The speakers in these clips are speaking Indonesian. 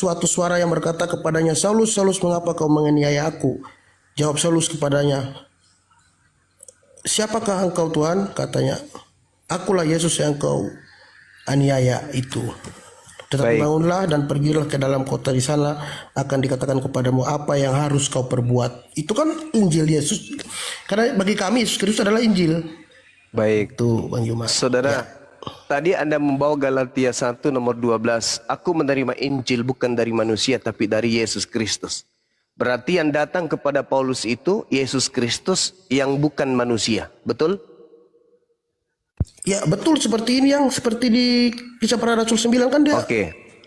suatu suara yang berkata kepadanya, Saulus, Saulus, mengapa kau menganiaya aku? Jawab Saulus kepadanya, siapakah engkau Tuhan? Katanya, akulah Yesus yang kau aniaya itu. Tetapi bangunlah dan pergilah ke dalam kota, di sana akan dikatakan kepadamu apa yang harus kau perbuat. Itu kan Injil Yesus. Karena bagi kami Yesus Kristus adalah Injil. Baik. Itu Bang Jumas. Saudara, Ya. tadi Anda membawa Galatia 1 nomor 12. Aku menerima Injil bukan dari manusia tapi dari Yesus Kristus. Berarti yang datang kepada Paulus itu Yesus Kristus yang bukan manusia. Betul? Ya betul, seperti ini yang seperti di Kisah Para Rasul 9 kan dia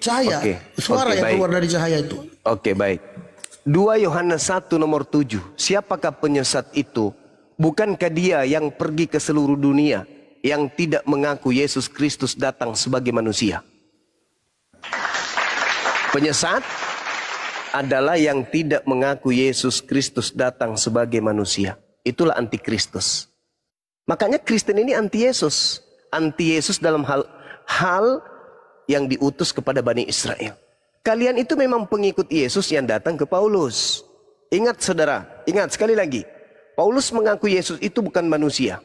cahaya, suara yang keluar dari cahaya itu. Oke, baik. 2 Yohanes 1 nomor 7. Siapakah penyesat itu? Bukankah dia yang pergi ke seluruh dunia yang tidak mengaku Yesus Kristus datang sebagai manusia? Penyesat adalah yang tidak mengaku Yesus Kristus datang sebagai manusia. Itulah antikristus. Makanya Kristen ini anti Yesus. Anti Yesus dalam hal yang diutus kepada Bani Israel. Kalian itu memang pengikut Yesus yang datang ke Paulus. Ingat saudara, ingat sekali lagi. Paulus mengaku Yesus itu bukan manusia.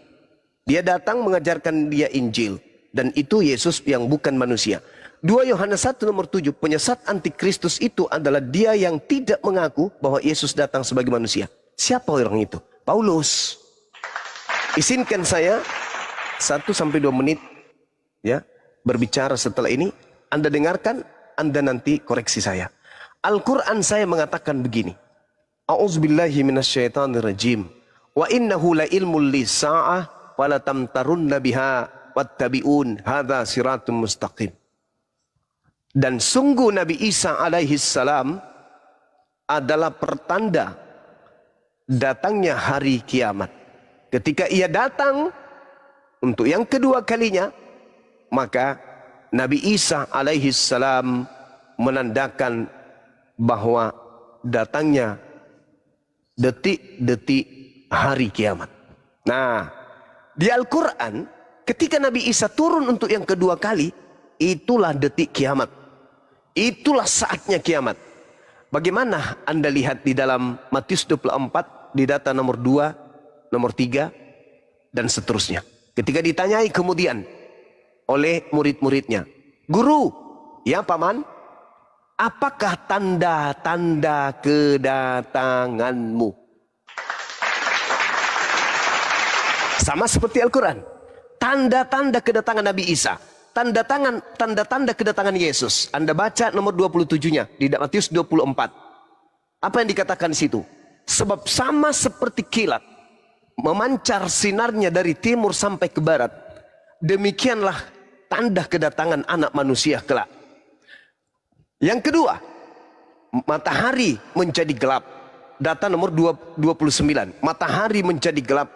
Dia datang mengajarkan dia Injil. Dan itu Yesus yang bukan manusia. 2 Yohanes 1 nomor 7. Penyesat antikristus itu adalah dia yang tidak mengaku bahwa Yesus datang sebagai manusia. Siapa orang itu? Paulus. Izinkan saya 1-2 menit ya berbicara setelah ini. Anda dengarkan, Anda nanti koreksi saya. Al-Quran saya mengatakan begini. A'udzubillahi minasyaitonirrajim. Wa innahu la ilmul lisa'ah wala tamtarunna biha wattabi'un hadza siratun mustaqim. Dan sungguh Nabi Isa alaihi salam adalah pertanda datangnya hari kiamat. Ketika ia datang untuk yang kedua kalinya, maka Nabi Isa alaihi salam menandakan bahwa datangnya detik-detik hari kiamat. Nah, di Al-Quran ketika Nabi Isa turun untuk yang kedua kali, itulah detik kiamat. Itulah saatnya kiamat. Bagaimana Anda lihat di dalam Matius 24 di data nomor 2, nomor 3 dan seterusnya. Ketika ditanyai kemudian oleh murid-muridnya, Guru, ya Paman, apakah tanda-tanda kedatanganmu? Sama seperti Al-Quran. Tanda-tanda kedatangan Nabi Isa. Tanda-tanda kedatangan Yesus. Anda baca nomor 27-nya di Matius 24. Apa yang dikatakan di situ? Sebab sama seperti kilat memancar sinarnya dari timur sampai ke barat, demikianlah tanda kedatangan anak manusia kelak. Yang kedua, matahari menjadi gelap. Data nomor 29. Matahari menjadi gelap,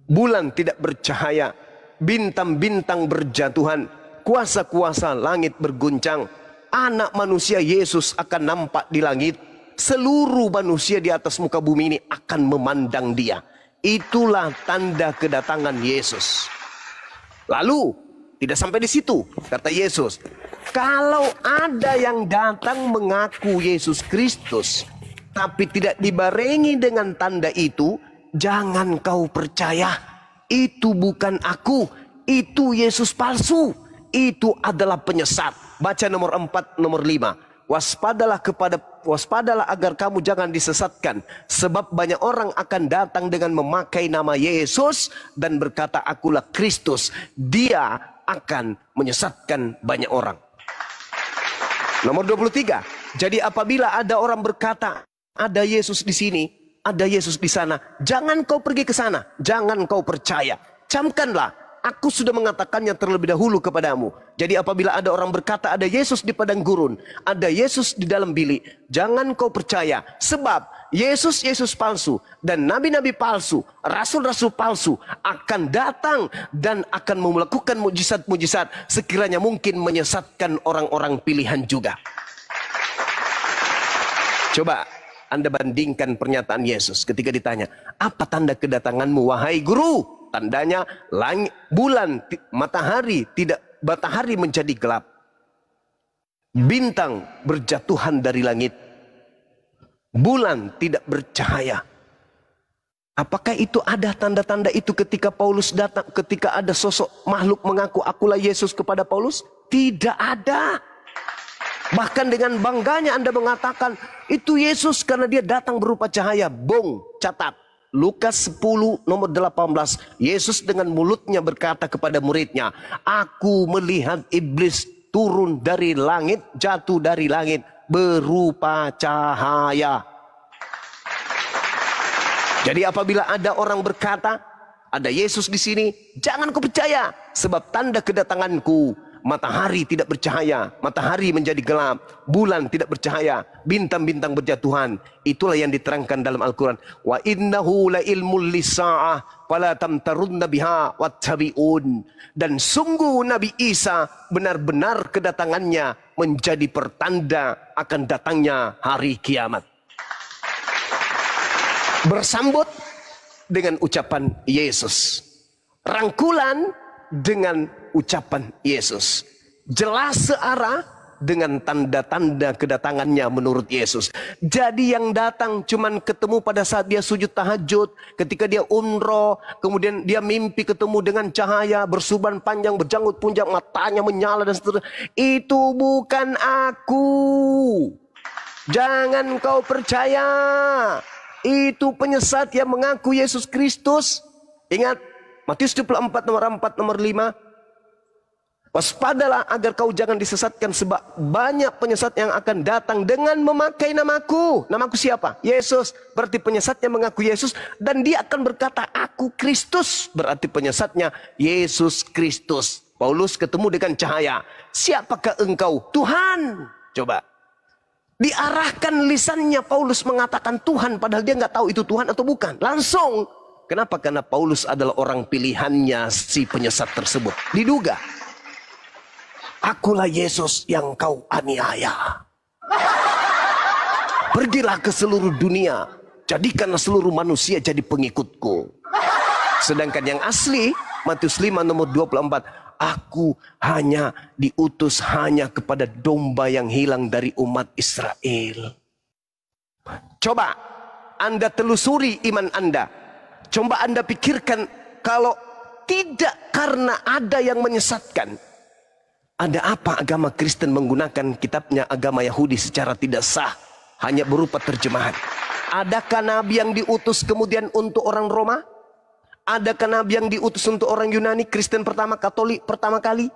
bulan tidak bercahaya, bintang-bintang berjatuhan, kuasa-kuasa langit berguncang. Anak manusia Yesus akan nampak di langit. Seluruh manusia di atas muka bumi ini akan memandang dia. Itulah tanda kedatangan Yesus. Lalu tidak sampai di situ, kata Yesus. Kalau ada yang datang mengaku Yesus Kristus, tapi tidak dibarengi dengan tanda itu, jangan kau percaya. Itu bukan aku, itu Yesus palsu. Itu adalah penyesat. Baca nomor 4, nomor 5. Waspadalah agar kamu jangan disesatkan, sebab banyak orang akan datang dengan memakai nama Yesus dan berkata akulah Kristus. Dia akan menyesatkan banyak orang. Nomor 23. Jadi apabila ada orang berkata ada Yesus di sini, ada Yesus di sana, jangan kau pergi ke sana, jangan kau percaya. Camkanlah, aku sudah mengatakannya terlebih dahulu kepadamu. Jadi apabila ada orang berkata ada Yesus di padang gurun, ada Yesus di dalam bilik, jangan kau percaya. Sebab Yesus palsu dan nabi-nabi palsu, rasul-rasul palsu akan datang dan akan melakukan mujizat-mujizat sekiranya mungkin menyesatkan orang-orang pilihan juga. Coba Anda bandingkan pernyataan Yesus ketika ditanya, apa tanda kedatanganmu wahai guru? Tandanya langit, bulan, matahari menjadi gelap. Bintang berjatuhan dari langit. Bulan tidak bercahaya. Apakah itu ada tanda-tanda itu ketika Paulus datang, ketika ada sosok makhluk mengaku akulah Yesus kepada Paulus? Tidak ada. Bahkan dengan bangganya Anda mengatakan itu Yesus karena dia datang berupa cahaya. Bong, catat. Lukas 10 nomor 18. Yesus dengan mulutnya berkata kepada muridnya, aku melihat iblis turun dari langit, jatuh dari langit berupa cahaya. Jadi apabila ada orang berkata, ada Yesus di sini, jangan kau percaya, sebab tanda kedatanganku, matahari tidak bercahaya, matahari menjadi gelap, bulan tidak bercahaya, bintang-bintang berjatuhan. Itulah yang diterangkan dalam Al-Quran. Wa innahu la ilmul lisa'ah fala tamtarunna biha wattabi'un. Dan sungguh Nabi Isa benar-benar kedatangannya menjadi pertanda akan datangnya hari kiamat. Bersambut dengan ucapan Yesus. Rangkulan dengan ucapan Yesus. Jelas searah dengan tanda-tanda kedatangannya menurut Yesus. Jadi yang datang cuman ketemu pada saat dia sujud tahajud, ketika dia umroh, kemudian dia mimpi ketemu dengan cahaya, bersuban panjang, berjanggut punjang, matanya menyala dan seterusnya. Itu bukan aku. Jangan kau percaya. Itu penyesat yang mengaku Yesus Kristus. Ingat, Matius 24 nomor 4 nomor 5. Waspadalah agar kau jangan disesatkan, sebab banyak penyesat yang akan datang dengan memakai namaku. Namaku siapa? Yesus. Berarti penyesatnya mengaku Yesus. Dan dia akan berkata, aku Kristus. Berarti penyesatnya Yesus Kristus. Paulus ketemu dengan cahaya. Siapakah engkau? Tuhan. Coba. Diarahkan lisannya Paulus mengatakan Tuhan, padahal dia nggak tahu itu Tuhan atau bukan. Langsung. Kenapa? Karena Paulus adalah orang pilihannya si penyesat tersebut. Diduga. Akulah Yesus yang kau aniaya. Pergilah ke seluruh dunia. Jadikanlah seluruh manusia jadi pengikutku. Sedangkan yang asli, Matius 5 nomor 24. Aku hanya diutus hanya kepada domba yang hilang dari umat Israel. Coba Anda telusuri iman Anda. Coba Anda pikirkan, kalau tidak karena ada yang menyesatkan, ada apa agama Kristen menggunakan kitabnya agama Yahudi secara tidak sah, hanya berupa terjemahan? Adakah nabi yang diutus kemudian untuk orang Roma? Adakah nabi yang diutus untuk orang Yunani, Kristen pertama, Katolik pertama kali?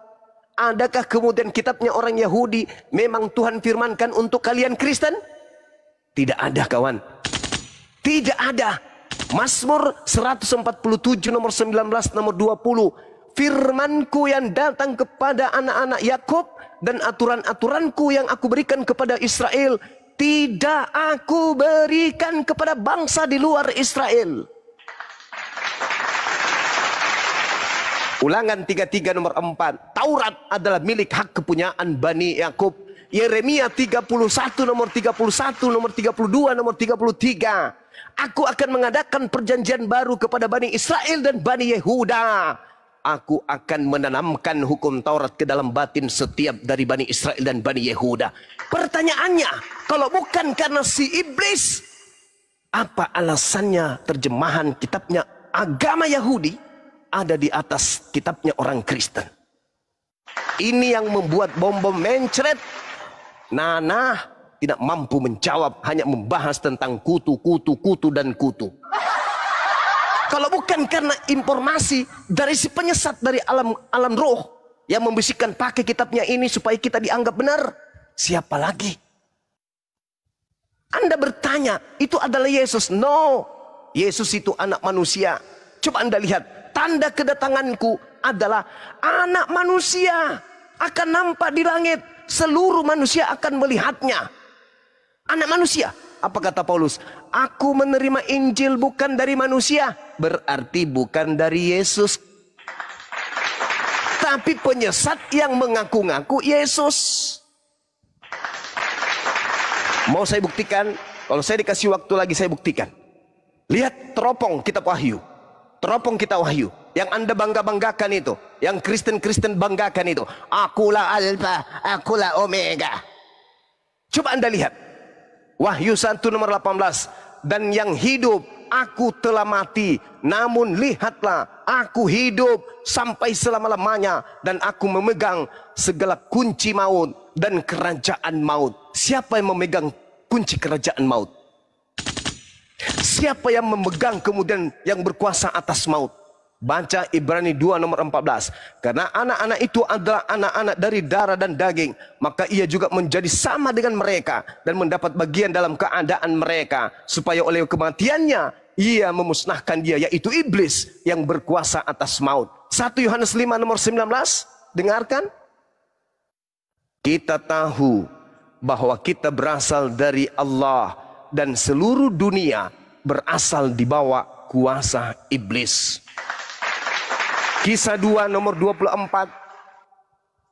Adakah kemudian kitabnya orang Yahudi memang Tuhan firmankan untuk kalian Kristen? Tidak ada, kawan. Tidak ada. Mazmur 147 nomor 19 nomor 20. Firmanku yang datang kepada anak-anak Yakub dan aturan-aturanku yang aku berikan kepada Israel, tidak aku berikan kepada bangsa di luar Israel. Ulangan 33 nomor 4. Taurat adalah milik hak kepunyaan Bani Yakub. Yeremia 31 nomor 31, nomor 32, nomor 33. Aku akan mengadakan perjanjian baru kepada Bani Israel dan Bani Yehuda. Aku akan menanamkan hukum Taurat ke dalam batin setiap dari Bani Israel dan Bani Yehuda. Pertanyaannya, kalau bukan karena si iblis, apa alasannya terjemahan kitabnya agama Yahudi ada di atas kitabnya orang Kristen? Ini yang membuat bom-bom mencret. Nana tidak mampu menjawab, hanya membahas tentang kutu, dan kutu. Kalau bukan karena informasi dari si penyesat dari alam roh yang membisikkan pakai kitabnya ini supaya kita dianggap benar, siapa lagi? Anda bertanya, itu adalah Yesus? No, Yesus itu anak manusia. Coba Anda lihat, tanda kedatanganku adalah anak manusia akan nampak di langit. Seluruh manusia akan melihatnya. Anak manusia. Apa kata Paulus? Aku menerima Injil bukan dari manusia. Berarti bukan dari Yesus. Tapi penyesat yang mengaku-ngaku Yesus. Mau saya buktikan? Kalau saya dikasih waktu lagi saya buktikan. Lihat teropong kitab Wahyu. Teropong kitab Wahyu. Yang Anda bangga-banggakan itu. Yang Kristen-Kristen banggakan itu. Akulah Alfa, akulah Omega. Coba Anda lihat. Wahyu 1 nomor 18. Dan yang hidup, aku telah mati. Namun lihatlah, aku hidup sampai selama-lamanya. Dan aku memegang segala kunci maut dan kerajaan maut. Siapa yang memegang kunci kerajaan maut? Siapa yang memegang kemudian yang berkuasa atas maut? Baca Ibrani 2 nomor 14. Karena anak-anak itu adalah anak-anak dari darah dan daging, maka ia juga menjadi sama dengan mereka dan mendapat bagian dalam keadaan mereka, supaya oleh kematiannya ia memusnahkan dia, yaitu iblis yang berkuasa atas maut. 1 Yohanes 5 nomor 19. Dengarkan. Kita tahu bahwa kita berasal dari Allah dan seluruh dunia berasal di bawah kuasa iblis. Kisah 2 nomor 24.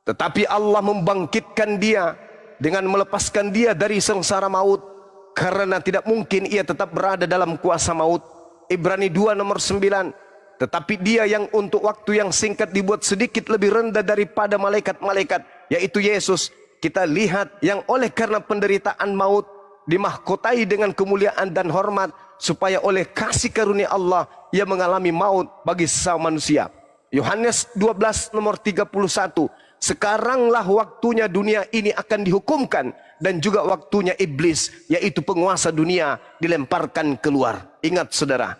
Tetapi Allah membangkitkan dia dengan melepaskan dia dari sengsara maut, karena tidak mungkin ia tetap berada dalam kuasa maut. Ibrani 2 nomor 9. Tetapi dia yang untuk waktu yang singkat dibuat sedikit lebih rendah daripada malaikat-malaikat, yaitu Yesus, kita lihat yang oleh karena penderitaan maut dimahkotai dengan kemuliaan dan hormat, supaya oleh kasih karunia Allah ia mengalami maut bagi sesama manusia. Yohanes 12 nomor 31. Sekaranglah waktunya dunia ini akan dihukumkan, dan juga waktunya iblis, yaitu penguasa dunia, dilemparkan keluar. Ingat saudara,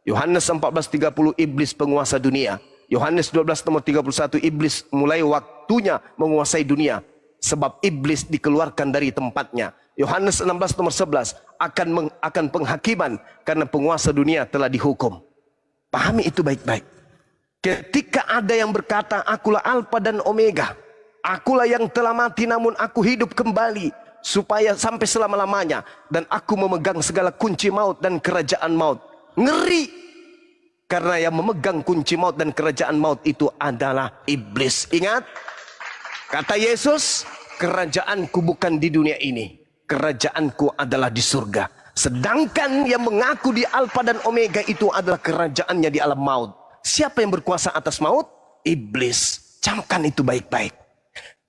Yohanes 14:30 iblis penguasa dunia. Yohanes 12 nomor 31 iblis mulai waktunya menguasai dunia, sebab iblis dikeluarkan dari tempatnya. Yohanes 16 nomor 11 akan penghakiman, karena penguasa dunia telah dihukum. Pahami itu baik-baik. Ketika ada yang berkata, akulah Alfa dan Omega, akulah yang telah mati namun aku hidup kembali supaya sampai selama-lamanya, dan aku memegang segala kunci maut dan kerajaan maut. Ngeri, karena yang memegang kunci maut dan kerajaan maut itu adalah iblis. Ingat, kata Yesus, kerajaanku bukan di dunia ini, kerajaanku adalah di surga. Sedangkan yang mengaku di Alfa dan Omega itu adalah kerajaannya di alam maut. Siapa yang berkuasa atas maut? Iblis. Camkan itu baik-baik.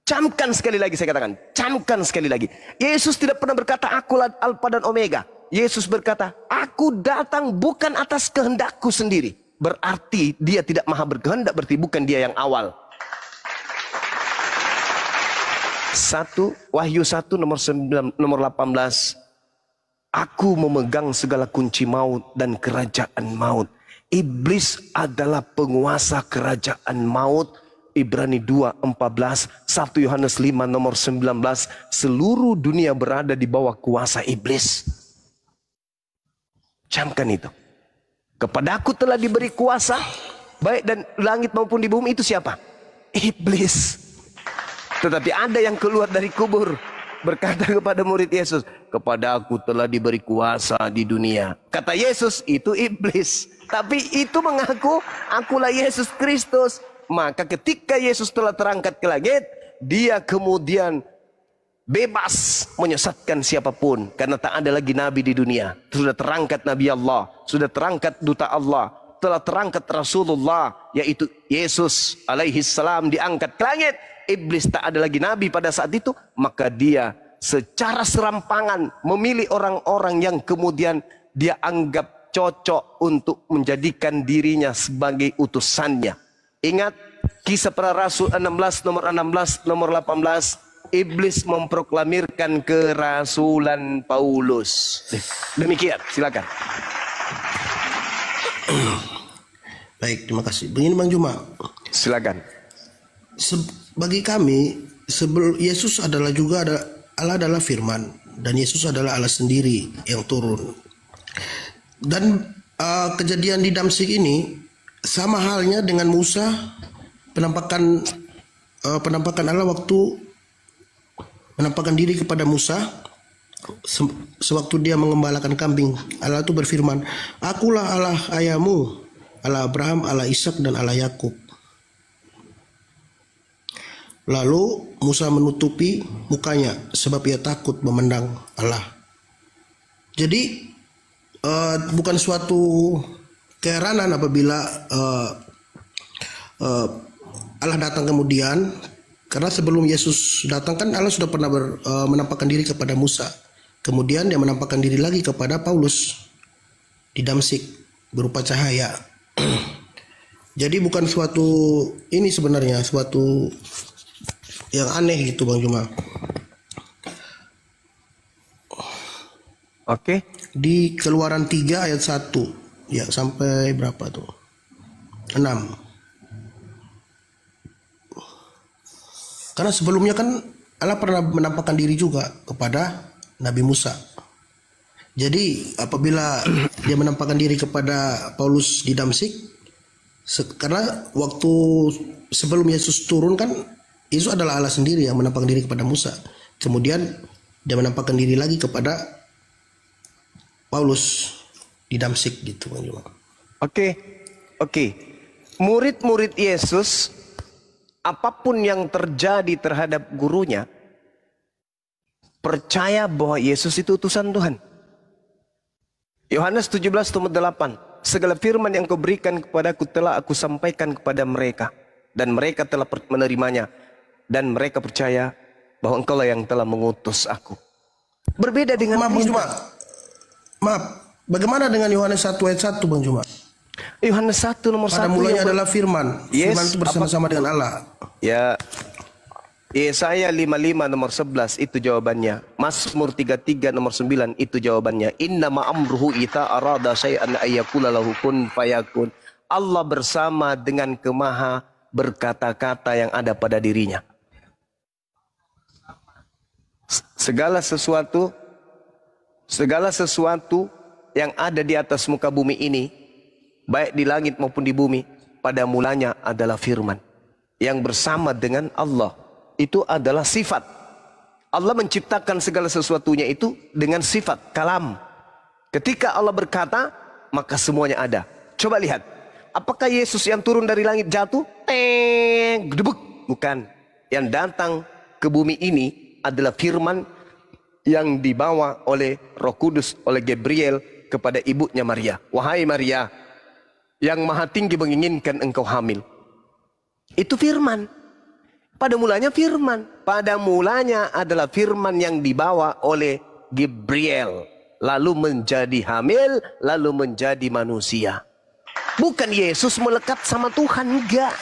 Camkan sekali lagi, saya katakan. Camkan sekali lagi. Yesus tidak pernah berkata, akulah Alfa dan Omega. Yesus berkata, aku datang bukan atas kehendakku sendiri. Berarti dia tidak maha berkehendak, berarti bukan dia yang awal. Wahyu 1 nomor 18. Aku memegang segala kunci maut dan kerajaan maut. Iblis adalah penguasa kerajaan maut. Ibrani 2:14, 1 Yohanes 5 nomor 19. Seluruh dunia berada di bawah kuasa iblis. Camkan itu. Kepadaku telah diberi kuasa, baik dan langit maupun di bumi. Itu siapa? Iblis. Tetapi ada yang keluar dari kubur, berkata kepada murid Yesus, kepadaku telah diberi kuasa di dunia. Kata Yesus, itu iblis. Tapi itu mengaku, akulah Yesus Kristus. Maka ketika Yesus telah terangkat ke langit, dia kemudian bebas menyesatkan siapapun. Karena tak ada lagi nabi di dunia. Sudah terangkat Nabi Allah, sudah terangkat duta Allah, telah terangkat Rasulullah, yaitu Yesus alaihi salam, diangkat ke langit. Iblis tak ada lagi nabi pada saat itu. Maka dia secara serampangan memilih orang-orang yang kemudian dia anggap cocok untuk menjadikan dirinya sebagai utusannya. Ingat Kisah Para Rasul 16 nomor 18. Iblis memproklamirkan kerasulan Paulus. Demikian, silakan. Baik, terima kasih. Begini Bang Juma. Silakan. Bagi kami, Yesus adalah juga Allah adalah firman, dan Yesus adalah Allah sendiri yang turun. Dan kejadian di Damsyik ini sama halnya dengan Musa, penampakan Allah waktu menampakkan diri kepada Musa sewaktu dia mengembalakan kambing. Allah itu berfirman, akulah Allah ayahmu, Allah Abraham, Allah Ishak dan Allah Yakub. Lalu Musa menutupi mukanya sebab ia takut memandang Allah. Jadi bukan suatu keheranan apabila Allah datang kemudian, karena sebelum Yesus datang kan Allah sudah pernah menampakkan diri kepada Musa. Kemudian dia menampakkan diri lagi kepada Paulus di Damsik berupa cahaya. Jadi bukan suatu ini sebenarnya suatu yang aneh gitu Bang Juma. Oke. Di Keluaran 3 ayat 1 ya sampai berapa tuh? 6. Karena sebelumnya kan Allah pernah menampakkan diri juga kepada Nabi Musa. Jadi apabila dia menampakkan diri kepada Paulus di Damsik, karena waktu sebelum Yesus turun kan Yesus adalah Allah sendiri yang menampakkan diri kepada Musa. Kemudian dia menampakkan diri lagi kepada Paulus di Damsik gitu. Oke. Murid-murid Yesus, apapun yang terjadi terhadap gurunya, percaya bahwa Yesus itu utusan Tuhan. Yohanes 17:8, segala firman yang kau berikan kepadaku telah aku sampaikan kepada mereka, dan mereka telah menerimanya, dan mereka percaya bahwa engkaulah yang telah mengutus aku. Berbeda dengan Bang Juma. Maaf, bagaimana dengan Yohanes 1 ayat 1 Bang Juma? Yohanes 1 nomor 1. Pada mulanya adalah firman. Yes, Firman itu bersama-sama dengan Allah. Ya. Yesaya 55 nomor 11 itu jawabannya. Mazmur 33 nomor 9 itu jawabannya. Innama amruhu ita arada syai'an ayyakula lahu kun fayakun. Allah bersama dengan kemaha berkata-kata yang ada pada dirinya. Segala sesuatu yang ada di atas muka bumi ini, baik di langit maupun di bumi, pada mulanya adalah firman yang bersama dengan Allah. Itu adalah sifat. Allah menciptakan segala sesuatunya itu dengan sifat kalam. Ketika Allah berkata, maka semuanya ada. Coba lihat, apakah Yesus yang turun dari langit jatuh? Gedebuk. Bukan. Yang datang ke bumi ini adalah firman yang dibawa oleh Roh Kudus, oleh Gabriel kepada ibunya Maria. Wahai Maria, yang maha tinggi menginginkan engkau hamil. Itu firman. Pada mulanya firman. Pada mulanya adalah firman yang dibawa oleh Gabriel. Lalu menjadi hamil, lalu menjadi manusia. Bukan Yesus melekat sama Tuhan, enggak.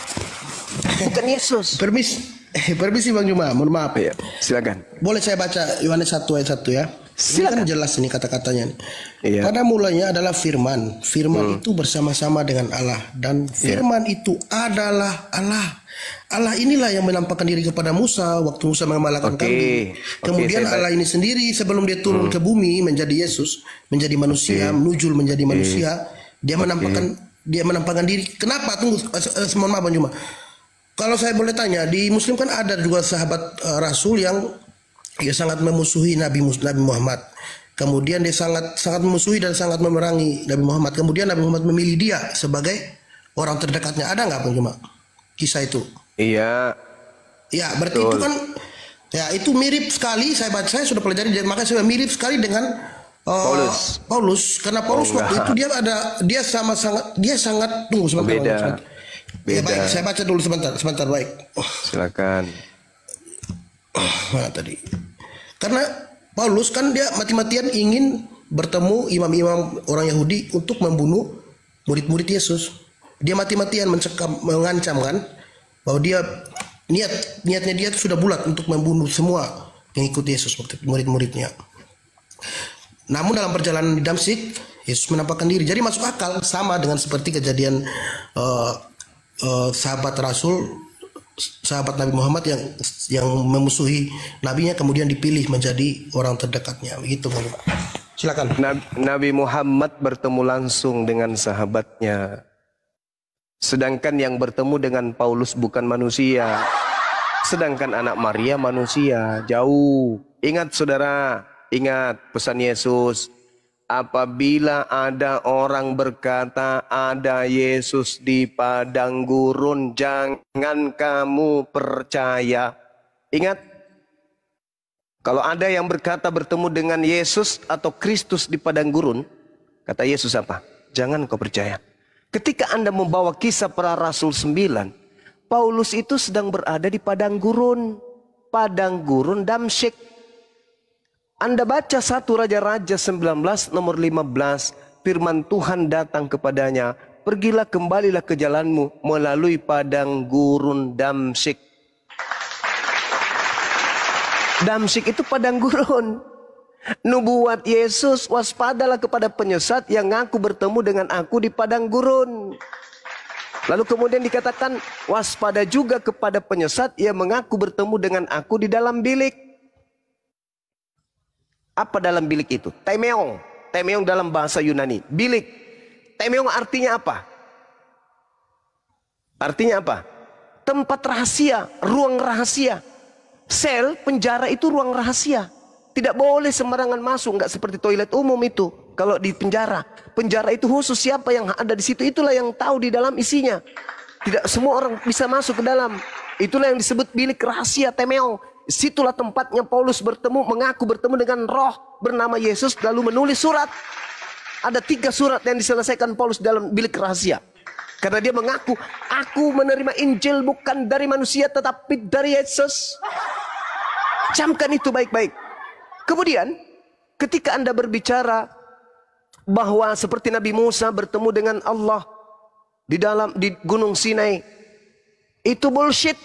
Bukan Yesus. Permisi Bang Juma, mohon maaf. Ya, silakan. Boleh saya baca Yohanes 1 ayat 1 ya? Ini kan jelas ini kata-katanya. Iya. Pada mulanya adalah firman. Firman itu bersama-sama dengan Allah. Dan firman itu adalah Allah. Allah inilah yang menampakkan diri kepada Musa waktu Musa mengamalkan kambing. Kemudian Allah ini sendiri sebelum dia turun ke bumi menjadi Yesus, menjadi manusia, menujul menjadi manusia, dia menampakkan diri. Kenapa? Tunggu, mohon maaf Bang Juma. Kalau saya boleh tanya, di Muslim kan ada juga sahabat Rasul yang sangat memusuhi Nabi Muhammad. Kemudian dia sangat memusuhi dan sangat memerangi Nabi Muhammad. Kemudian Nabi Muhammad memilih dia sebagai orang terdekatnya. Ada nggak Bang Juma kisah itu? Iya. Ya, berarti itu kan ya itu mirip sekali. Saya sudah pelajari, makanya saya mirip sekali dengan Paulus. Karena Paulus waktu itu dia sangat tunggu sebentar. Beda. Ya, baik, saya baca dulu sebentar baik. Silakan. Mana tadi? Karena Paulus kan dia mati-matian ingin bertemu imam-imam orang Yahudi untuk membunuh murid-murid Yesus. Dia mati-matian mengancam kan bahwa dia niatnya dia itu sudah bulat untuk membunuh semua pengikut Yesus, murid-muridnya. Namun dalam perjalanan di Damsik, Yesus menampakkan diri. Jadi masuk akal, sama dengan seperti kejadian sahabat Nabi Muhammad yang memusuhi nabinya kemudian dipilih menjadi orang terdekatnya. Begitu, Bang. Silakan. Nabi Muhammad bertemu langsung dengan sahabatnya. Sedangkan yang bertemu dengan Paulus bukan manusia. Sedangkan anak Maria manusia. Jauh. Ingat saudara, ingat pesan Yesus. Apabila ada orang berkata ada Yesus di padang gurun, jangan kamu percaya. Ingat, kalau ada yang berkata bertemu dengan Yesus atau Kristus di padang gurun, kata Yesus apa? Jangan kau percaya. Ketika Anda membawa kisah para Rasul 9, Paulus itu sedang berada di padang gurun. Padang gurun Damsyik. Anda baca 1 Raja-Raja 19 nomor 15. Firman Tuhan datang kepadanya. Pergilah, kembalilah ke jalanmu melalui padang gurun Damsyik. Damsyik itu padang gurun. Nubuat Yesus, waspadalah kepada penyesat yang ngaku bertemu dengan aku di padang gurun. Lalu kemudian dikatakan, waspada juga kepada penyesat yang mengaku bertemu dengan aku di dalam bilik. Apa dalam bilik itu? Temeong. Temeong dalam bahasa Yunani. Bilik. Temeong artinya apa? Artinya apa? Tempat rahasia, ruang rahasia. Sel, penjara itu ruang rahasia. Tidak boleh sembarangan masuk, nggak seperti toilet umum itu. Kalau di penjara, penjara itu khusus siapa yang ada di situ, itulah yang tahu di dalam isinya. Tidak semua orang bisa masuk ke dalam. Itulah yang disebut bilik rahasia, temeong. Situlah tempatnya Paulus bertemu, mengaku bertemu dengan roh bernama Yesus, lalu menulis surat. Ada 3 surat yang diselesaikan Paulus dalam bilik rahasia. Karena dia mengaku, aku menerima Injil bukan dari manusia tetapi dari Yesus. Camkan itu baik-baik. Kemudian ketika Anda berbicara bahwa seperti Nabi Musa bertemu dengan Allah di Gunung Sinai, itu bullshit,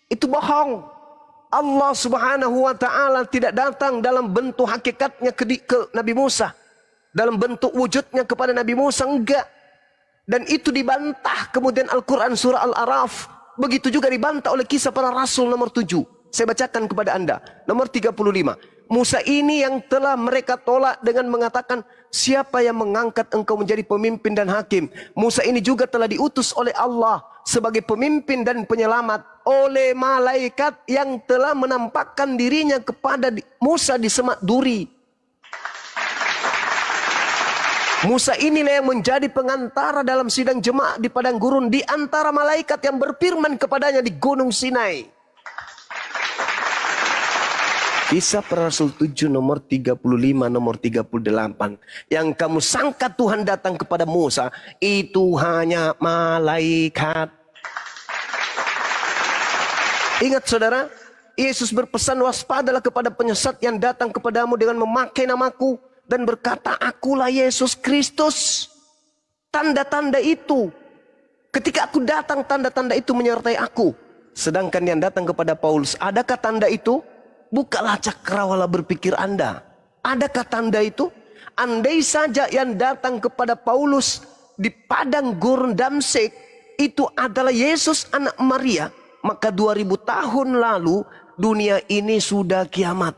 itu bohong. Allah Subhanahu wa taala tidak datang dalam bentuk hakikatnya ke Nabi Musa, dalam bentuk wujudnya kepada Nabi Musa, enggak. Dan itu dibantah kemudian Al-Quran surah Al-A'raf. Begitu juga dibantah oleh Kisah Para Rasul nomor 7. Saya bacakan kepada Anda. Nomor 35. Musa ini yang telah mereka tolak dengan mengatakan, siapa yang mengangkat engkau menjadi pemimpin dan hakim? Musa ini juga telah diutus oleh Allah sebagai pemimpin dan penyelamat oleh malaikat yang telah menampakkan dirinya kepada Musa di semak duri. Musa inilah yang menjadi pengantara dalam sidang jemaat di padang gurun di antara malaikat yang berfirman kepadanya di Gunung Sinai. Kisah Para Rasul 7 nomor 35 nomor 38. Yang kamu sangka Tuhan datang kepada Musa, itu hanya malaikat. Ingat saudara, Yesus berpesan, waspadalah kepada penyesat yang datang kepadamu dengan memakai namaku dan berkata, akulah Yesus Kristus. Tanda-tanda itu, ketika aku datang, tanda-tanda itu menyertai aku. Sedangkan yang datang kepada Paulus, adakah tanda itu? Bukalah cakrawala berpikir Anda. Adakah tanda itu? Andai saja yang datang kepada Paulus di padang gurun Damsyik itu adalah Yesus anak Maria, maka 2000 tahun lalu dunia ini sudah kiamat.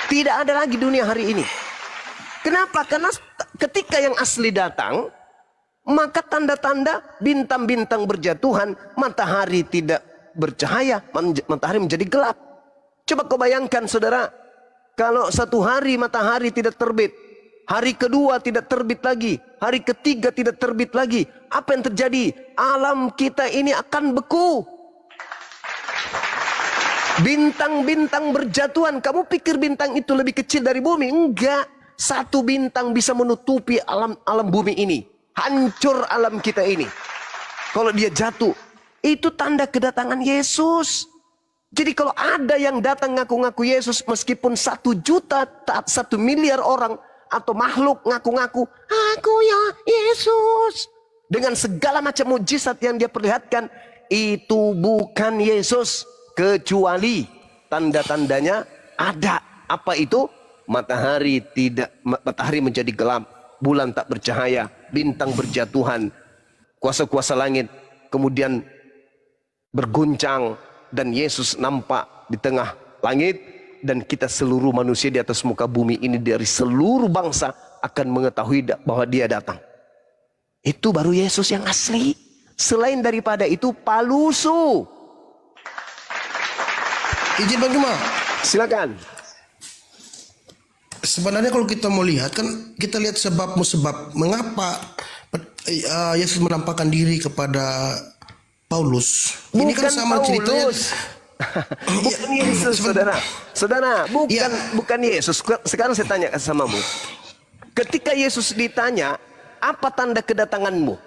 Tidak ada lagi dunia hari ini. Kenapa? Karena ketika yang asli datang, maka tanda-tanda bintang-bintang berjatuhan, matahari tidak bercahaya, matahari menjadi gelap. Coba kau bayangkan saudara, kalau satu hari matahari tidak terbit, hari kedua tidak terbit lagi, hari ketiga tidak terbit lagi, apa yang terjadi? Alam kita ini akan beku. Bintang-bintang berjatuhan, kamu pikir bintang itu lebih kecil dari bumi? Enggak, satu bintang bisa menutupi alam bumi ini. Hancur alam kita ini. Kalau dia jatuh, itu tanda kedatangan Yesus. Jadi kalau ada yang datang ngaku-ngaku Yesus, meskipun 1 juta, 1 miliar orang atau makhluk ngaku-ngaku, aku ya Yesus, dengan segala macam mujizat yang dia perlihatkan, itu bukan Yesus. Kecuali tanda-tandanya ada. Apa itu? Matahari menjadi gelap, bulan tak bercahaya, bintang berjatuhan, kuasa-kuasa langit kemudian berguncang, dan Yesus nampak di tengah langit, dan kita seluruh manusia di atas muka bumi ini dari seluruh bangsa akan mengetahui bahwa dia datang. Itu baru Yesus yang asli. Selain daripada itu palsu. Izin Bang Juma, silakan. Sebenarnya kalau kita mau lihat, kan kita lihat sebab musabab mengapa Yesus menampakkan diri kepada Paulus. Bukan ini kan sama Paulus. ceritanya. Bukan Yesus, saudara. Saudara, bukan Yesus. Sekarang saya tanya samamu. Ketika Yesus ditanya, apa tanda kedatanganmu?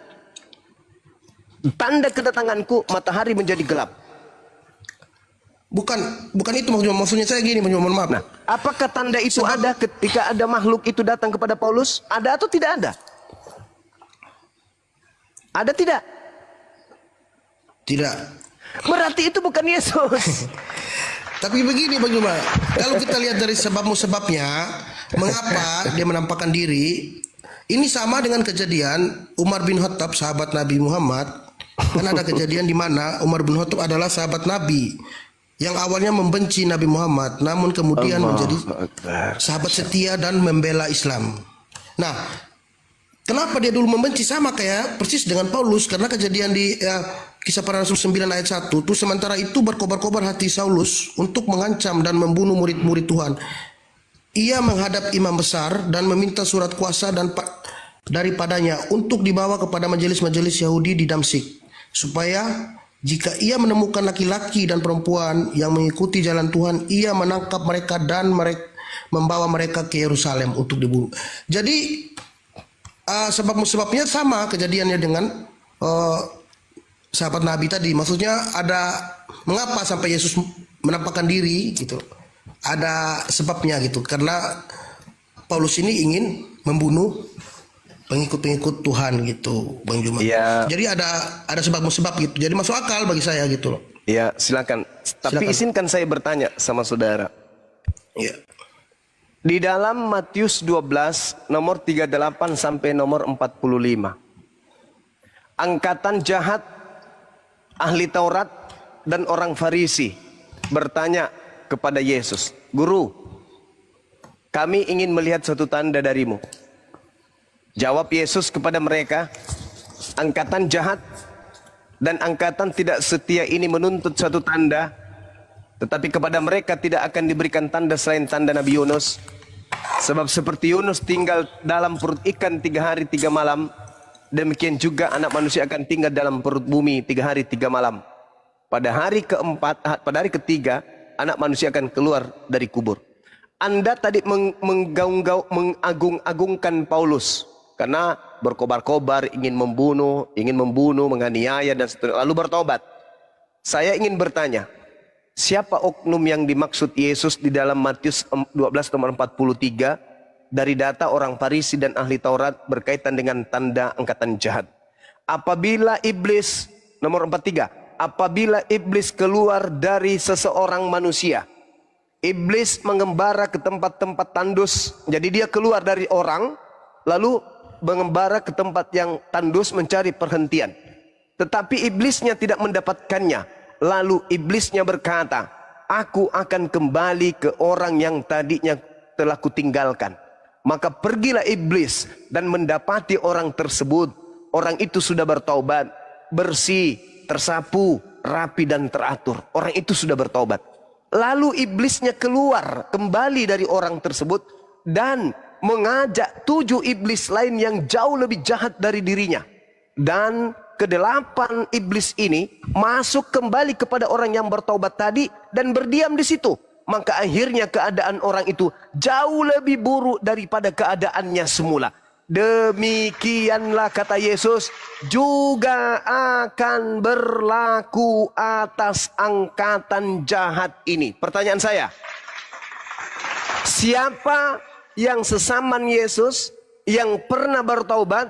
Tanda kedatanganku, matahari menjadi gelap. Bukan itu maksudnya saya gini, mohon maaf. Nah, apakah tanda itu ada ketika ada makhluk itu datang kepada Paulus? Ada atau tidak ada? Ada tidak? Tidak. Berarti itu bukan Yesus. Tapi begini Bang Juma, kalau kita lihat dari sebabnya, mengapa dia menampakkan diri, ini sama dengan kejadian Umar bin Khattab, sahabat Nabi Muhammad. Kan ada kejadian di mana Umar bin Khattab adalah sahabat Nabi yang awalnya membenci Nabi Muhammad, namun kemudian menjadi sahabat setia dan membela Islam. Nah, kenapa dia dulu membenci? Sama kayak persis dengan Paulus, karena kejadian di Kisah Para Rasul 9 ayat 1 tuh, sementara itu berkobar-kobar hati Saulus untuk mengancam dan membunuh murid-murid Tuhan. Ia menghadap imam besar dan meminta surat kuasa dan daripadanya untuk dibawa kepada majelis-majelis Yahudi di Damsyik, supaya jika ia menemukan laki-laki dan perempuan yang mengikuti jalan Tuhan, ia menangkap mereka dan membawa mereka ke Yerusalem untuk dibunuh. Jadi sebabnya sama kejadiannya dengan sahabat Nabi tadi. Maksudnya ada mengapa sampai Yesus menampakkan diri gitu. Ada sebabnya gitu. Karena Paulus ini ingin membunuh pengikut-pengikut Tuhan gitu, Bang Juma. Ya. Jadi ada sebab gitu. Jadi masuk akal bagi saya gitu loh. Ya, silakan. Tapi izinkan saya bertanya sama saudara. Ya. Di dalam Matius 12 nomor 38 sampai nomor 45. Angkatan jahat ahli Taurat dan orang Farisi bertanya kepada Yesus, "Guru, kami ingin melihat suatu tanda darimu." Jawab Yesus kepada mereka, "Angkatan jahat dan angkatan tidak setia ini menuntut suatu tanda, tetapi kepada mereka tidak akan diberikan tanda selain tanda Nabi Yunus. Sebab seperti Yunus tinggal dalam perut ikan 3 hari 3 malam, demikian juga anak manusia akan tinggal dalam perut bumi 3 hari 3 malam. Pada hari ketiga, anak manusia akan keluar dari kubur." Anda tadi mengagung-agungkan Paulus karena berkobar-kobar ingin membunuh, menganiaya dan seterusnya, lalu bertobat. Saya ingin bertanya, siapa oknum yang dimaksud Yesus di dalam Matius 12 nomor 43 dari data orang Farisi dan ahli Taurat berkaitan dengan tanda angkatan jahat? Apabila iblis, nomor 43, apabila iblis keluar dari seseorang manusia, iblis mengembara ke tempat-tempat tandus. Jadi dia keluar dari orang, lalu mengembara ke tempat yang tandus mencari perhentian. Tetapi iblisnya tidak mendapatkannya. Lalu iblisnya berkata, "Aku akan kembali ke orang yang tadinya telah kutinggalkan." Maka pergilah iblis dan mendapati orang tersebut. Orang itu sudah bertaubat, bersih, tersapu, rapi dan teratur. Orang itu sudah bertaubat. Lalu iblisnya keluar kembali dari orang tersebut dan mengajak 7 iblis lain yang jauh lebih jahat dari dirinya. Dan ke-8 iblis ini masuk kembali kepada orang yang bertaubat tadi dan berdiam di situ. Maka akhirnya keadaan orang itu jauh lebih buruk daripada keadaannya semula. Demikianlah kata Yesus juga akan berlaku atas angkatan jahat ini. Pertanyaan saya, siapa yang sesaman Yesus yang pernah bertaubat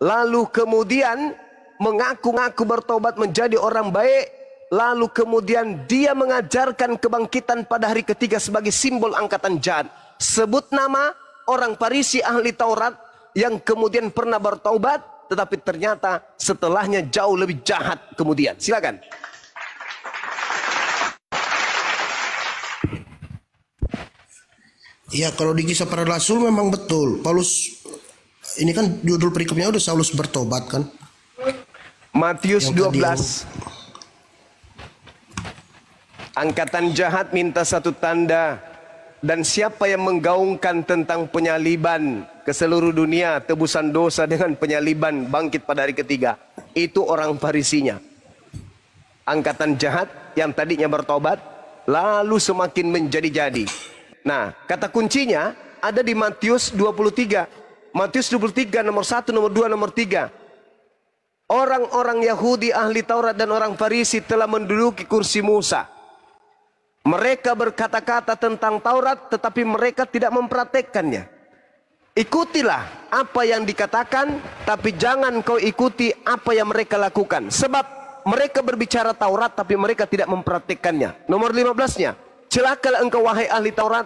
lalu kemudian mengaku-ngaku bertobat menjadi orang baik, lalu kemudian dia mengajarkan kebangkitan pada hari ketiga sebagai simbol angkatan jahat? Sebut nama orang Farisi ahli Taurat yang kemudian pernah bertaubat, tetapi ternyata setelahnya jauh lebih jahat kemudian. Silakan. Ya, kalau di Kisah Para Rasul memang betul. Paulus, ini kan judul perikopnya udah Saulus bertobat kan. Matius 12. Angkatan jahat minta satu tanda. Dan siapa yang menggaungkan tentang penyaliban ke seluruh dunia, tebusan dosa dengan penyaliban, bangkit pada hari ketiga, itu orang Farisinya. Angkatan jahat yang tadinya bertobat lalu semakin menjadi-jadi. Nah, kata kuncinya ada di Matius 23. Matius 23 nomor 1, nomor 2, nomor 3. orang-orang Yahudi, ahli Taurat dan orang Farisi telah menduduki kursi Musa. Mereka berkata-kata tentang Taurat tetapi mereka tidak mempraktekkannya. Ikutilah apa yang dikatakan, tapi jangan kau ikuti apa yang mereka lakukan. Sebab mereka berbicara Taurat tapi mereka tidak mempraktikkannya. Nomor 15-nya, celakalah engkau wahai ahli Taurat,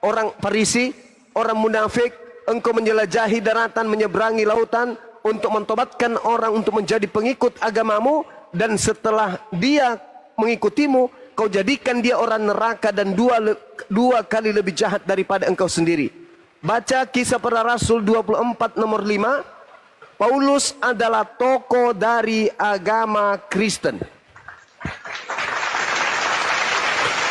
orang Farisi, orang munafik, engkau menjelajahi daratan, menyeberangi lautan untuk mentobatkan orang untuk menjadi pengikut agamamu, dan setelah dia mengikutimu, kau jadikan dia orang neraka dan dua kali lebih jahat daripada engkau sendiri. Baca Kisah Para Rasul 24 nomor 5. Paulus adalah tokoh dari agama Kristen.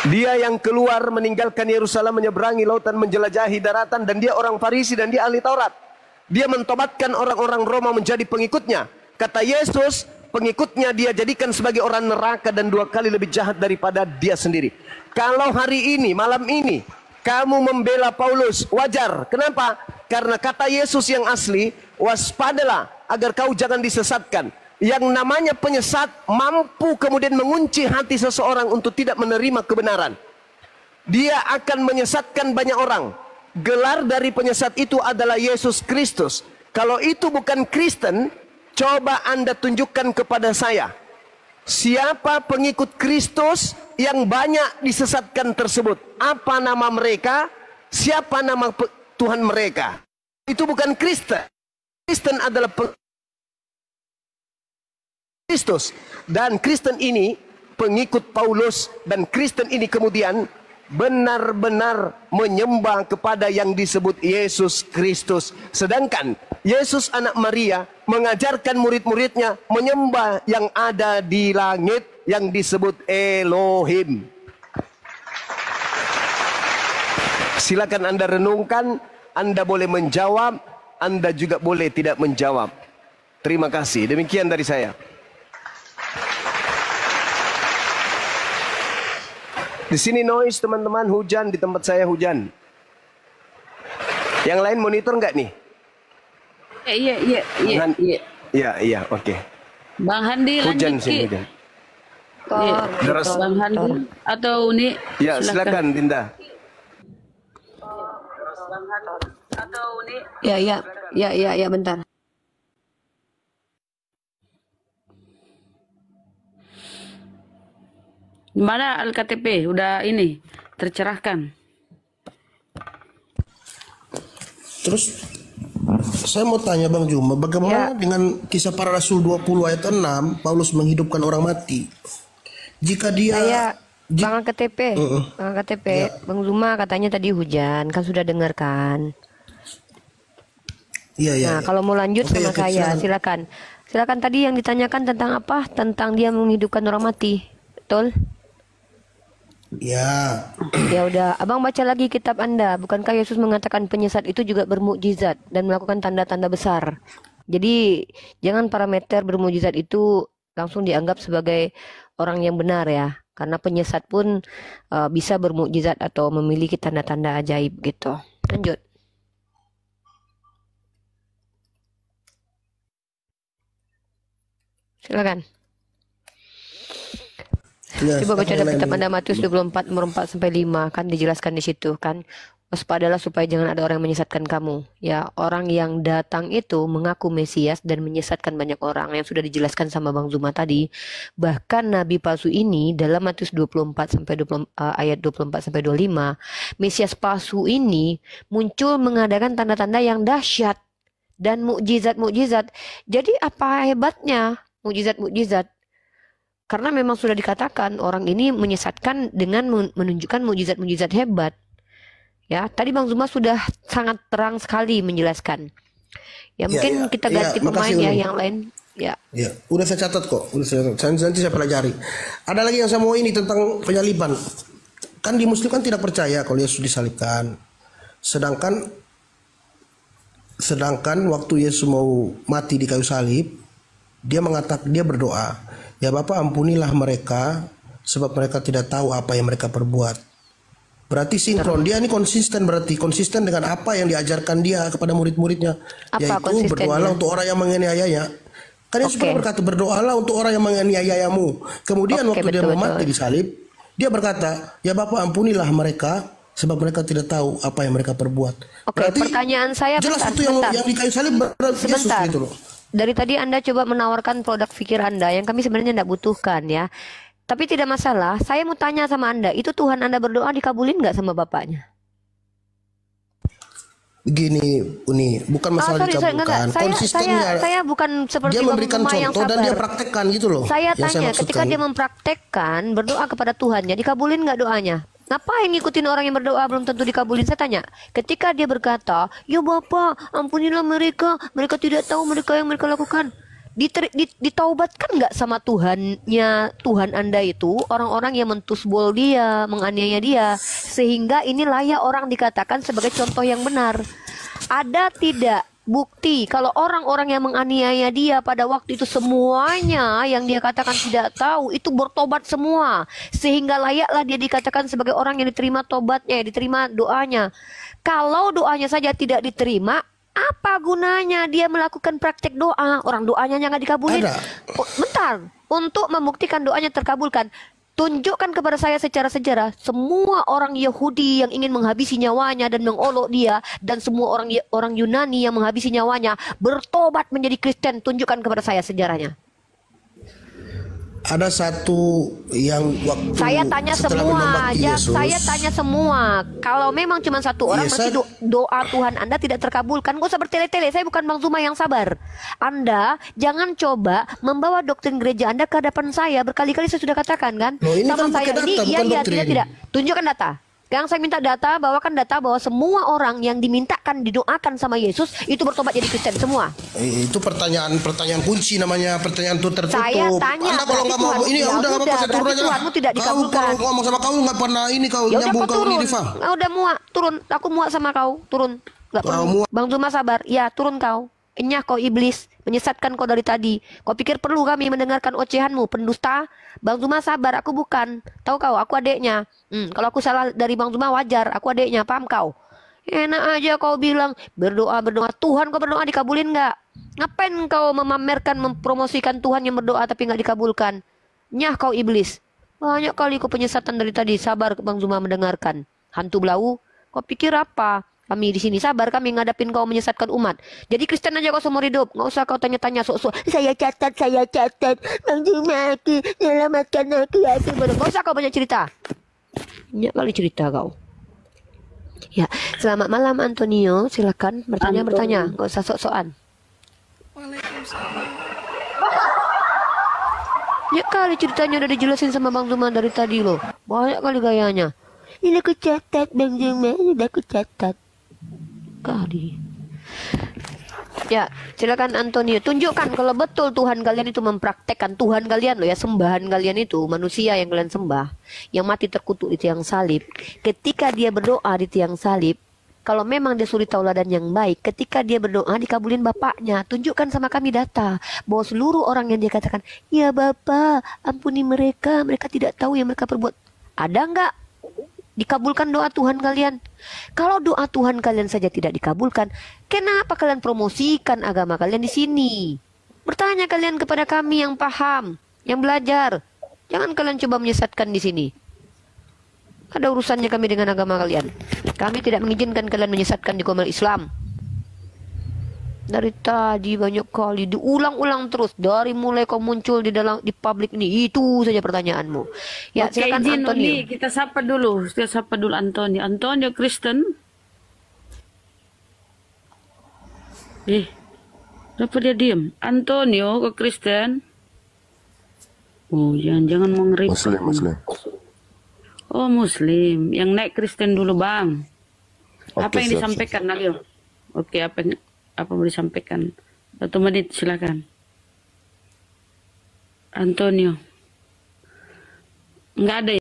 Dia yang keluar meninggalkan Yerusalem, menyeberangi lautan, menjelajahi daratan, dan dia orang Farisi dan dia ahli Taurat. Dia mentobatkan orang-orang Roma menjadi pengikutnya. Kata Yesus, pengikutnya dia jadikan sebagai orang neraka dan 2 kali lebih jahat daripada dia sendiri. Kalau hari ini, malam ini, kamu membela Paulus, wajar. Kenapa? Karena kata Yesus yang asli, waspadalah agar kau jangan disesatkan. Yang namanya penyesat mampu kemudian mengunci hati seseorang untuk tidak menerima kebenaran. Dia akan menyesatkan banyak orang. Gelar dari penyesat itu adalah Yesus Kristus. Kalau itu bukan Kristen, coba Anda tunjukkan kepada saya. Siapa pengikut Kristus yang banyak disesatkan tersebut? Apa nama mereka? Siapa nama Tuhan mereka? Itu bukan Kristen. Kristen adalah Kristus. Dan Kristen ini pengikut Paulus. Dan Kristen ini kemudian benar-benar menyembah kepada yang disebut Yesus Kristus. Sedangkan Yesus anak Maria mengajarkan murid-muridnya menyembah yang ada di langit yang disebut Elohim. Silakan Anda renungkan, Anda boleh menjawab, Anda juga boleh tidak menjawab. Terima kasih. Demikian dari saya. Di sini noise teman-teman, hujan, di tempat saya hujan. Yang lain monitor nggak nih? Iya, oke. Bang Handi hujan lanjut sini hujan. Deras. Bang Handi atau Uni? Ya, silakan Dinda. Atau Uni? Ya, bentar. Gimana Alkitab udah ini tercerahkan? Terus saya mau tanya Bang Juma, bagaimana dengan Kisah Para Rasul 20 ayat 6, Paulus menghidupkan orang mati? Jika dia Bang KTP, Bang Zuma katanya tadi hujan, kan sudah dengarkan. Iya. Nah, kalau mau lanjut sama saya, silakan. Silakan, tadi yang ditanyakan tentang apa? Tentang dia menghidupkan orang mati. Betul? Ya. Ya udah, Abang baca lagi kitab Anda. Bukankah Yesus mengatakan penyesat itu juga bermukjizat dan melakukan tanda-tanda besar? Jadi, jangan parameter bermukjizat itu langsung dianggap sebagai orang yang benar ya. Karena penyesat pun bisa bermukjizat atau memiliki tanda-tanda ajaib gitu. Lanjut. Silakan. Ya, coba baca kitab Anda Matius 24 nomor 4 sampai 5, kan dijelaskan di situ kan. Waspadalah supaya jangan ada orang yang menyesatkan kamu. Ya, orang yang datang itu mengaku Mesias dan menyesatkan banyak orang, yang sudah dijelaskan sama Bang Zuma tadi. Bahkan nabi palsu ini dalam Matius 24 sampai 20, ayat 24 sampai 25, Mesias palsu ini muncul mengadakan tanda-tanda yang dahsyat dan mukjizat-mukjizat. Jadi apa hebatnya mukjizat-mukjizat? Karena memang sudah dikatakan orang ini menyesatkan dengan menunjukkan mukjizat-mukjizat hebat. Ya, tadi Bang Zuma sudah sangat terang sekali menjelaskan. Ya, mungkin kita ganti pemain ya yang lain. Ya, udah saya catat kok. Nanti saya pelajari. Ada lagi yang saya mau ini tentang penyaliban. Kan di Muslim kan tidak percaya kalau Yesus disalibkan. Sedangkan waktu Yesus mau mati di kayu salib, dia berdoa, ya Bapa, ampunilah mereka sebab mereka tidak tahu apa yang mereka perbuat. Berarti sinkron, dia ini konsisten dengan apa yang diajarkan dia kepada murid-muridnya, yaitu berdoalah untuk orang yang menganiayanya. Kan Yesus pernah berkata, berdoalah untuk orang yang menganiayamu. Kemudian waktu dia mau mati di salib, dia berkata, ya Bapa ampunilah mereka, sebab mereka tidak tahu apa yang mereka perbuat. Berarti pertanyaan saya jelas itu yang di kayu salib berarti Yesus gitu loh. Dari tadi Anda coba menawarkan produk pikir Anda yang kami sebenarnya tidak butuhkan ya. Tapi tidak masalah, saya mau tanya sama Anda, itu Tuhan Anda berdoa dikabulin nggak sama Bapaknya? Begini, Uni, bukan masalah dikabulkan, konsistennya. Saya bukan seperti dia memberikan yang contoh sabar. Dan dia praktekkan gitu loh. Saya tanya, ketika dia mempraktekkan berdoa kepada Tuhannya, dikabulin nggak doanya? Ngapain ngikutin orang yang berdoa belum tentu dikabulin? Saya tanya, ketika dia berkata, ya Bapa, ampunilah mereka, mereka tidak tahu mereka yang mereka lakukan. Ditaubatkan nggak sama Tuhannya, Tuhan Anda itu orang-orang yang mentusbol dia, menganiaya dia, sehingga ini layak orang dikatakan sebagai contoh yang benar. Ada tidak bukti kalau orang-orang yang menganiaya dia pada waktu itu semuanya yang dia katakan tidak tahu itu bertobat semua, sehingga layaklah dia dikatakan sebagai orang yang diterima tobatnya, diterima doanya. Kalau doanya saja tidak diterima, apa gunanya dia melakukan praktek doa? Orang doanya nggak dikabulin. Bentar, untuk membuktikan doanya terkabulkan, tunjukkan kepada saya secara sejarah semua orang Yahudi yang ingin menghabisi nyawanya dan mengolok dia, dan semua orang Yunani yang menghabisi nyawanya bertobat menjadi Kristen. Tunjukkan kepada saya sejarahnya. Ada satu yang waktu saya tanya semua, saya tanya semua. Kalau memang cuma satu orang, berarti doa Tuhan Anda tidak terkabulkan. Gak usah bertele-tele. Saya bukan Bang Zuma yang sabar. Anda jangan coba membawa doktrin gereja Anda ke hadapan saya. Berkali-kali saya sudah katakan kan. Ini sama kan saya data, ini, iya, tidak. Tunjukkan data. Yang saya minta data, bawakan data bahwa semua orang yang dimintakan didoakan sama Yesus itu bertobat jadi Kristen semua. Itu pertanyaan kunci namanya, pertanyaan itu tertutup. Saya tanya, Anda kalau nggak mau ini ya udah apa saya turun aja. Tuhanmu tidak dikabulkan. Kau ngomong sama kau nggak pernah ini kau ya nyambung kau ini Diva. Udah muak, turun. Aku muak sama kau, turun. Nggak perlu. Bang Zuma sabar, ya turun kau. Enyah kau iblis, menyesatkan kau dari tadi. Kau pikir perlu kami mendengarkan ocehanmu, pendusta? Bang Zuma sabar, aku bukan. Tahu kau, aku adeknya. Kalau aku salah dari Bang Zuma wajar, aku adeknya, paham kau? Enak aja kau bilang, berdoa. Tuhan kau berdoa dikabulin nggak? Ngapain kau memamerkan, mempromosikan Tuhan yang berdoa tapi nggak dikabulkan? Nyah kau iblis. Banyak kali kau penyesatan dari tadi, sabar Bang Zuma mendengarkan. Hantu belau, kau pikir apa? Kami di sini sabar, kami ngadapin kau menyesatkan umat. Jadi Kristen aja kau seumur hidup. Nggak usah kau tanya-tanya sok-sok. Saya catat. Bang Zuma, selamatkan aku. Nggak usah kau banyak cerita. Banyak kali cerita kau. Ya, selamat malam Antonio. Silakan bertanya. Nggak usah sok-sokan. Waalaikumsalam. Banyak kali ceritanya udah dijelasin sama Bang Zuma dari tadi loh. Banyak kali gayanya. Ini aku catat Bang Zuma, udah aku catat. Kali. Ya, silakan Antonio, tunjukkan kalau betul Tuhan kalian itu mempraktekkan Tuhan kalian loh ya, sembahan kalian itu, manusia yang kalian sembah, yang mati terkutuk di tiang salib. Ketika dia berdoa di tiang salib, kalau memang dia suri tauladan yang baik, ketika dia berdoa dikabulin Bapaknya. Tunjukkan sama kami data bahwa seluruh orang yang dia katakan, ya Bapa, ampuni mereka, mereka tidak tahu yang mereka perbuat. Ada nggak dikabulkan doa Tuhan kalian? Kalau doa Tuhan kalian saja tidak dikabulkan, kenapa kalian promosikan agama kalian di sini? Bertanya kalian kepada kami yang paham, yang belajar. Jangan kalian coba menyesatkan di sini. Ada urusannya kami dengan agama kalian. Kami tidak mengizinkan kalian menyesatkan di agama Islam. Dari tadi banyak kali diulang-ulang terus, dari mulai kau muncul di publik ini, itu saja pertanyaanmu. Ya, oke, silakan Antonio. Kita sapa dulu Antonio. Antonio Kristen. Kenapa dia diem? Antonio ke Kristen. Oh, jangan mau ngeri. Muslim. Oh, Muslim. Yang naik Kristen dulu, Bang. Oke, Apa yang disampaikan, Nalio? Oke, apa mau disampaikan? 1 menit, silakan. Antonio. Nggak ada ya?